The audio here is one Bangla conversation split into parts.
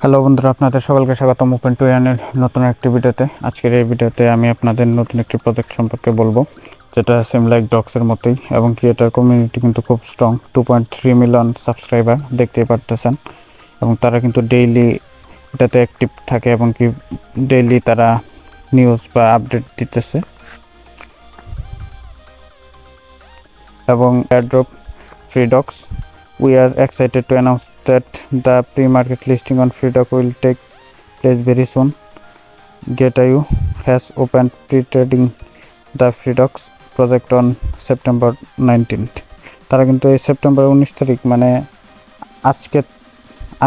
হ্যালো বন্ধুরা, আপনাদের সকলকে স্বাগতম ওপেন টু ইয়ানের নতুন একটি ভিডিওতে। আজকের এই ভিডিওতে আমি আপনাদের নতুন একটি প্রজেক্ট সম্পর্কে বলবো, যেটা সেম লাইক ডগসের মতোই এবং কি এটার কমিউনিটি কিন্তু খুব স্ট্রং। 2.3 মিলিয়ন সাবস্ক্রাইবার দেখতেই পারতেছেন, এবং তারা কিন্তু ডেইলি এটাতে অ্যাক্টিভ থাকে এবং কি ডেইলি তারা নিউজ বা আপডেট দিতেছে। এবং airdrop free dogs, we are excited to announce that the pre-market listing on FreeDog will take place very soon. Get.io has opened pre-trading the FreeDogs project on September 19th. তারা কিন্তু এই সেপ্টেম্বর 19 তারিখ মানে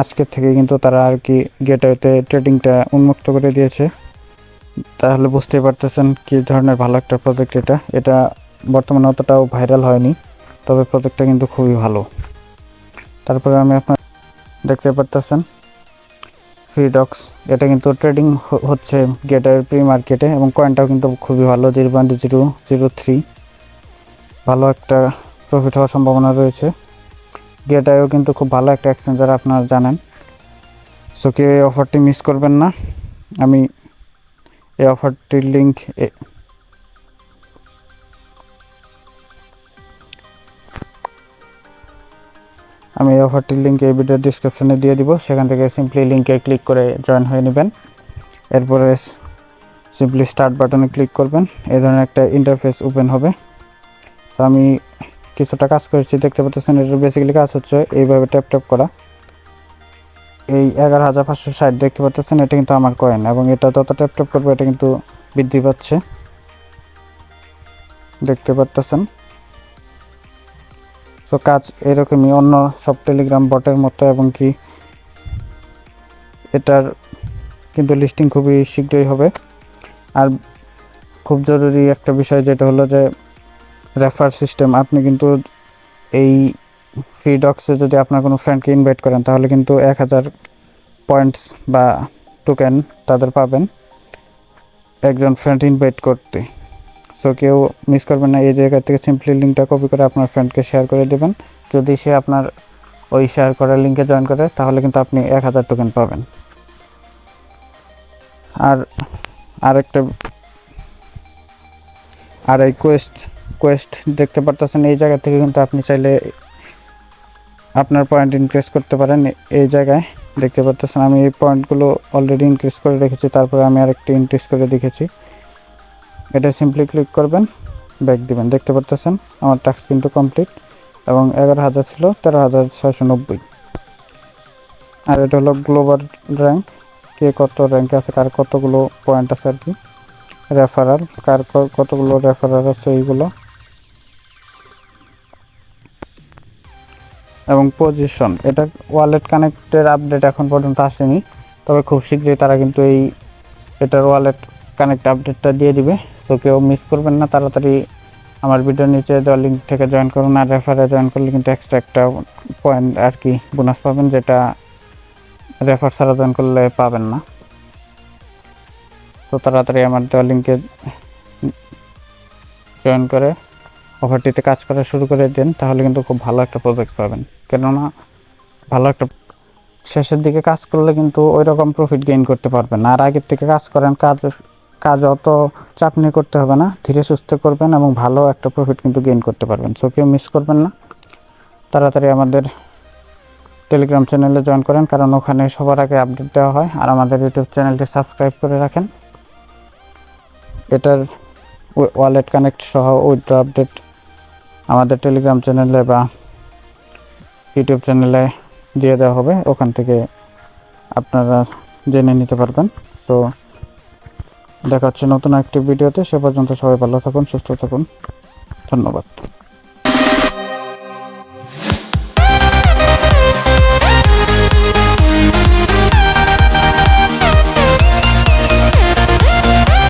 আজকে থেকে কিন্তু তারা আর কি Get.ioতে ট্রেডিংটা উন্মুক্ত করে দিয়েছে। তাহলে বুঝতেই পারতেছেন কী ধরনের ভালো একটা প্রজেক্ট এটা বর্তমানে অতটাও ভাইরাল হয়নি, তবে প্রজেক্টটা কিন্তু খুবই ভালো। তারপরে আমি আপনার দেখতে পারতেছেন ফ্রিডগস, এটা কিন্তু ট্রেডিং হচ্ছে Get.io প্রি মার্কেটে, এবং কয়েনটাও কিন্তু খুবই ভালো, 0.003। ভালো একটা প্রফিট হওয়ার সম্ভাবনা রয়েছে। Get.io কিন্তু খুব ভালো একটা এক্সচেঞ্জার, আপনারা জানেন। সো কেউ এই অফারটি মিস করবেন না। আমি এই অফারটির লিঙ্ক এই ভিডিওর ডিসক্রিপশনে দিয়ে দিব, সেখান থেকে সিম্পলি লিঙ্কে ক্লিক করে জয়েন হয়ে নেবেন। এরপরে সিম্পলি স্টার্ট বাটনে ক্লিক করবেন, এই ধরনের একটা ইন্টারফেস ওপেন হবে। তো আমি কিছুটা কাজ করেছি, দেখতে পাচ্ছেন। এটার বেসিক্যালি কাজ হচ্ছে এইভাবে ট্যাপ করা। এই 11,560 দেখতে পাচ্ছেন, এটা কিন্তু আমার কয়েন, এবং এটা যত ট্যাপ করবে এটা কিন্তু বৃদ্ধি পাচ্ছে, দেখতে পাচ্ছেন। তো কাজ এরকমই অন্য সব টেলিগ্রাম বটের মতো, এবং কি এটার কিন্তু লিস্টিং খুবই শীঘ্রই হবে। আর খুব জরুরি একটা বিষয় যেটা হলো যে রেফার সিস্টেম। আপনি কিন্তু এই ফ্রিডগসে যদি আপনার কোনো ফ্রেন্ডকে ইনভাইট করেন, তাহলে কিন্তু 1000 পয়েন্টস বা টোকেন তাদের পাবেন একজন ফ্রেন্ড ইনভাইট করতে। সো কেউ মিস করবেন না। এই জায়গা থেকে সিম্পলি লিঙ্কটা কপি করে আপনার ফ্রেন্ডকে শেয়ার করে দেবেন। যদি সে আপনার ওই শেয়ার করার লিঙ্কে জয়েন করে, তাহলে কিন্তু আপনি 1000 টোকেন পাবেন। আর এই কোয়েস্ট দেখতে পারতেছেন, এই জায়গা থেকে কিন্তু আপনি চাইলে আপনার পয়েন্ট ইনক্রিজ করতে পারেন। এই জায়গায় দেখতে পারতেছেন আমি এই পয়েন্টগুলো অলরেডি ইনক্রিজ করে রেখেছি, তারপরে আমি আরেকটি ইনক্রিজ করে দেখেছি। এটা সিম্পলি ক্লিক করবেন, ব্যাক দিবেন। দেখতে পারতেছেন আমার টাস্ক কিন্তু কমপ্লিট, এবং 11,000 ছিল 13,690। আর এটা হলো গ্লোবাল র্যাঙ্ক, কে কত র্যাঙ্কে আছে, কার কতগুলো পয়েন্ট আছে আর কি, রেফারাল, কার কতগুলো রেফারাল আছে এইগুলো, এবং পজিশন। এটা ওয়ালেট কানেক্টের আপডেট এখন পর্যন্ত আসেনি, তবে খুব শীঘ্রই তারা কিন্তু এটার ওয়ালেট কানেক্ট আপডেটটা দিয়ে দিবে। সো কেউ মিস করবেন না, তাড়াতাড়ি আমার ভিডিওর নিচে দেওয়া লিঙ্ক থেকে জয়েন করুন। আর রেফারে জয়েন করলে কিন্তু এক্সট্রা একটা পয়েন্ট আর কি বোনাস পাবেন, যেটা রেফার ছাড়া জয়েন করলে পাবেন না। তো তাড়াতাড়ি আমার দেওয়া লিঙ্কে জয়েন করে অফারটিতে কাজ করা শুরু করে দেন, তাহলে কিন্তু খুব ভালো একটা প্রজেক্ট পাবেন। কেননা ভালো একটা শেষের দিকে কাজ করলে কিন্তু ওই রকম প্রফিট গেইন করতে পারবেন না। আর আগের থেকে কাজ করেন, কাজ অত চাপ নিয়ে করতে হবে না, ধীরে সুস্থে করবেন এবং ভালো একটা প্রফিট কিন্তু গেইন করতে পারবেন। সো কেউ মিস করবেন না, তাড়াতাড়ি আমাদের টেলিগ্রাম চ্যানেলে জয়েন করেন, কারণ ওখানে সবার আগে আপডেট দেওয়া হয়। আর আমাদের ইউটিউব চ্যানেলটি সাবস্ক্রাইব করে রাখেন। এটার ওয়ালেট কানেক্ট সহ উইথড্র আপডেট আমাদের টেলিগ্রাম চ্যানেলে বা ইউটিউব চ্যানেলে দিয়ে দেওয়া হবে, ওখান থেকে আপনারা জেনে নিতে পারবেন। সো দেখা হচ্ছে নতুন একটি ভিডিওতে। সে পর্যন্ত সবাই ভালো থাকুন, সুস্থ থাকুন। ধন্যবাদ।